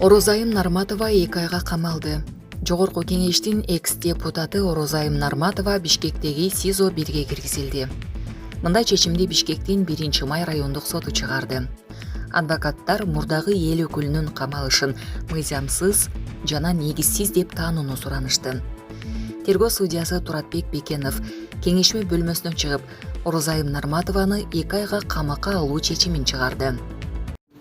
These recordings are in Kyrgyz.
Орозайым Нарматова 2 айга камалды. Жогорку кеңештин экс-депутаты Орозайым Нарматова Бишкектеги СИЗО 1ге киргизилди. Мындай чечимди Бишкектин 1-май райондук соту чыгарды. Адвокаттар мурдагы эл өкүлүнүн камалышын мыйзамсыз жана негизсиз деп таанууну суранышты. Тергөө судьясы Туратбек Бекенов кеңешме бөлмөсүнөн чыгып, Орозайым Нарматованы 2 айга камакка алуу чечимин чыгарды.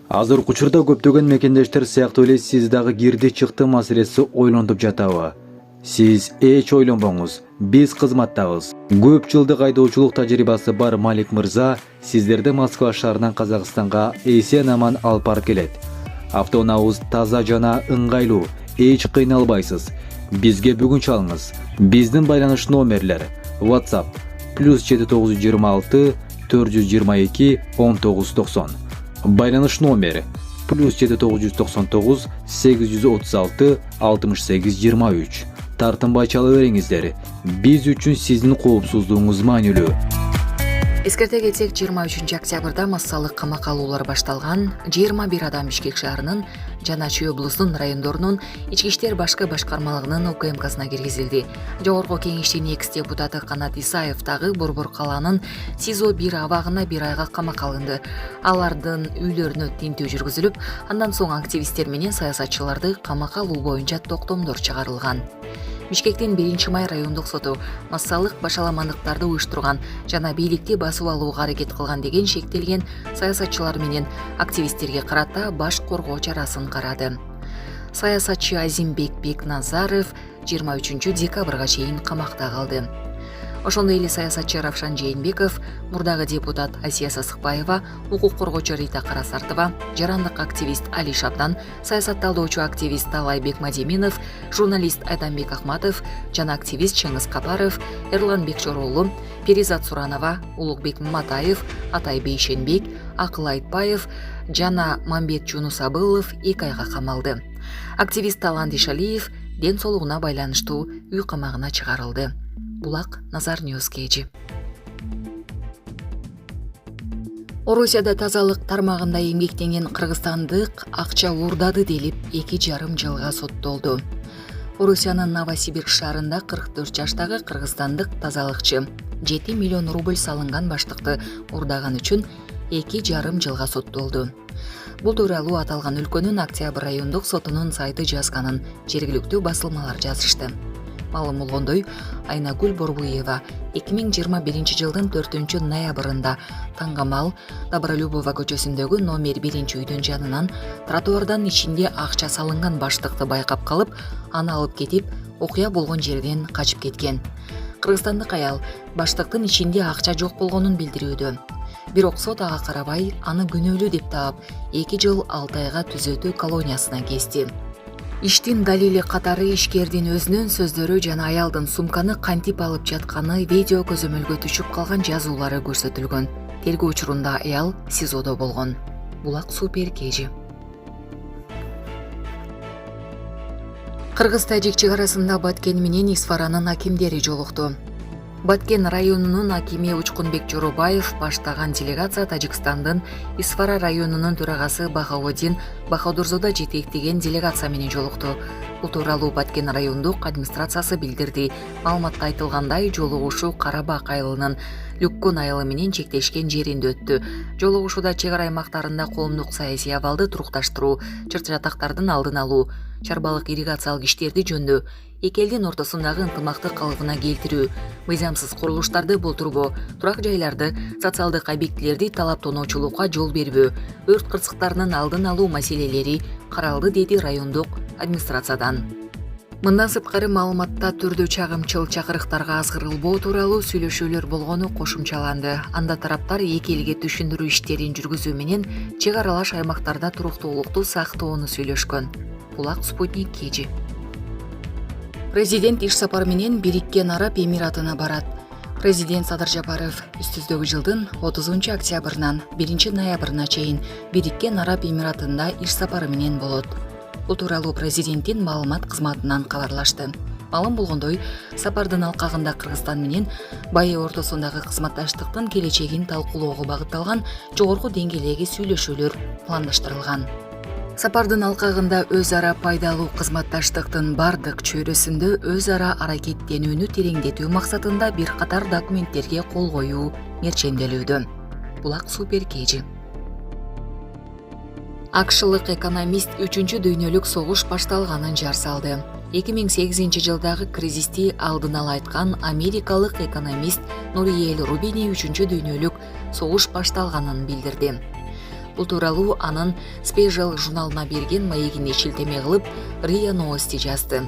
Азыркы учурда көптөгөн мекендештер сыяктуу эле сиз дагы кирди чыкты маселеси ойлонуп жатабы? Сиз эч ойлонбоңуз, биз кызматтабыз. Көп жылдык айдоочулук тажрыйбасы бар Малик мырза сиздерди Москва шаарынан Казакстанга эсен-аман алып барып келет. Автоунаабыз таза жана ыңгайлуу, эч кыйналбайсыз. Бизге бүгүн чалыңыз. Биздин байланыш номерлер: WhatsApp +7926 422 1990. Байланыш номери +7999 836 6823. Тартынбай чала бериңиздер. Биз үчүн сиздин коопсуздугуңуз маанилүү. Эскерте кетсек, 23 октябрда массалык камакка алуулар башталган. 21 адам Бишкек шаарынын жана Чүй облусунун райондорунун ички иштер башкы башкармалыгынын УКМКсына киргизилди. Жогорку кеңештин экс-депутаты Канат Исаев дагы Борбор калаанын СИЗО 1 абагына 1 айга камакка алынды. Алардын үйлөрүнө тинтүү жүргүзүлүп, андан соң активисттер менен саясатчыларды камакка алуу боюнча токтомдор чыгарылган. Бишкектин 1-май райондук соту массалык башаламандыктарды уюштурган жана бийликти басып алууга аракет кылган деген шектелген саясатчылар менен активисттерге карата баш коргоо чарасын карады. Саясатчы Азимбек Бекназаров 23 декабрга чейин камакта калды. Ошондой эле саясатчы Равшан Жээнбеков, мурдагы депутат Асия Сасыкбаева, укук коргоочу Рита Карасартова, жарандык активист Али Шабдан, саясат талдоочу активист Талай Бекмадеминов, журналист Айданбек Ахматов жана активист Чыңгыз Капаров, Эрлан Бекчороğlu, Перизат Суранова, Улукбек Матаев, Атай Бейшенбек, Акыл Айтбаев жана Мамбет Жунусабылов 2 айга камалды. Активист Талант Ишалиев ден соолугуна байланыштуу үй камагына чыгарылды. Булак Назар Ньюс Кейджи. Орусияда тазалык тармагында эмгектенген кыргызстандык акча уурдады делип 2,5 жылга соттолду. Орусиянын Новосибирск шаарында 44 жаштагы кыргызстандык тазалыкчы 7 миллион рубль салынган баштыкты уурдаган үчүн 2,5 жылга соттолду. Бул тууралуу аталган өлкөнүн Октябрь райондук сотунун сайты жазганын жергиликтүү басылмалар жазышты. Малым болгондой, Айнагүл Борбуева 2021 жылдын 4 ноябрында Таңгамал Добролюбова көчөсүндөгү номер 1 үйдүн жанынан тротуардан ичинде акча салынган баштыкты байкап калып, аны алып кетип, окуя болгон жерден качып кеткен. Кыргызстандык аял баштыктын ичинде акча жок болгонун билдирүүдө. Бирок сот ага карабай, аны күнөөлүү деп таап, 2 жыл 6 айга түзөтүү колониясына кести. Иштин далили катары ишкердин өзүнүн сөздөрү жана аялдын сумканы кантип алып жатканы видео көзөмөлгө түшүп калган жазуулары көрсөтүлгөн. Тергөө учурунда аял СИЗОдо болгон. Булак Супер Кейджи. Кыргыз-тажик чыгарасында Баткен менен Исфаранын акимдери жолукту. Баткен районунун акими Учкунбек Жоробаев баштаган делегация Тажикстандын Исфара районунун төрагасы Бахаодин Бахадурзода жетектеген делегация менен жолукту. Бул тууралуу Баткен райондук администрациясы билдирди. Маалыматта айтылгандай, жолугушуу Карабак айылынын Люккун айылы менен чектешкен жеринде өттү. Жолугушууда чек ара аймактарында коомдук саясий абалды турукташтыруу, чыр-чатактардын алдын алуу, чарбалык ирригациялык иштерди жөндөө, эки элдин ортосундагы ынтымакты калыбына келтирүү, мыйзамсыз курулуштарды болтурбоо, турак жайларды, социалдык объектилерди талаптоонуучулукка жол бербөө, өрт кырсыктарынын алдын алуу маселелери каралды, деди райондук администрациядан. Мындан сырткары маалыматта түрдүү чагымчыл чакырыктарга азгырылбоо тууралуу сүйлөшүүлөр болгону кошумчаланды. Анда тараптар эки элге түшүндүрүү иштерин жүргүзүү менен чек аралаш аймактарда туруктуулукту сактоону сүйлөшкөн. Булак Спутник Кейджи. Президент иш сапары менен Бириккен Араб Эмиратына барат. Президент Садыр Жапаров үстүздөгү жылдын 30 октябрынан 1 ноябрына чейин Бириккен Араб Эмиратында иш сапары менен болот. Бул тууралуу президенттин маалымат кызматынан кабарлашты. Маалым болгондой, сапардын алкагында Кыргызстан менен Байы ортосундагы кызматташтыктын келечегин талкуулоого багытталган жогорку деңгээлдеги сүйлөшүүлөр пландаштырылган. Сапардын алкагында өз ара пайдалуу кызматташтыктын бардык чөйрөсүндө өз ара аракеттенүүнү тереңдетүү максатында бир катар документтерге кол коюу мерченделүүдө. Булак Супер Кежи. Акшылык экономист 3-дүйнөлүк согуш башталганын жар салды. 2008-жылдагы кризисти алдын ала айткан америкалык экономист Нориэль Рубини 3-дүйнөлүк согуш башталганын билдирди. Бул тууралуу анын Special журналына берген маегине шилтеме кылып РИА Новости жазды.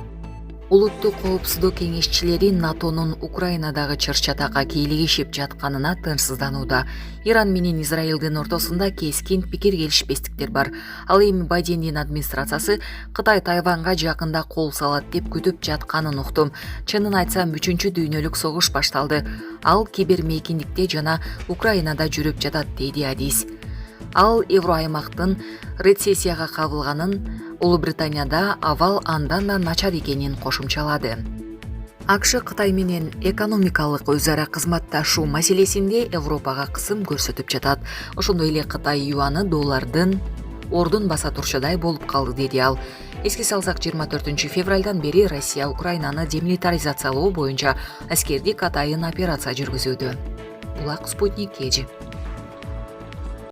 Улуттук коопсуздук кеңешчилери НАТОнун Украинадагы чыр-чатакка кийлигишип жатканына тынчсызданууда. Иран менен Израилдин ортосунда кескин пикир келишпестиктер бар. Ал эми Байдендин администрациясы Кытай Тайванга жакында кол салат деп күтүп жатканын уктум. Чынын айтсам 3-дүйнөлүк согуш башталды. Ал кибермейкиндикте жана Украинада жүрүп жатат, дейди Адис. Ал Евроаймактын рецессияга кабылганын, Улуу Британияда абал андан да начар экенин кошумчалады. АКШ Кытай менен экономикалык өз ара кызматташуу маселесинде Европага кысым көрсөтүп жатат. Ошондой эле Кытай юаны доллардын ордун баса турчудай болуп калды, деди ал. Эске салсак, 24-февралдан бери Россия Украинаны демилитаризациялоо боюнча аскердик атайын операция жүргүзүүдө. Булак Спутник Кежи.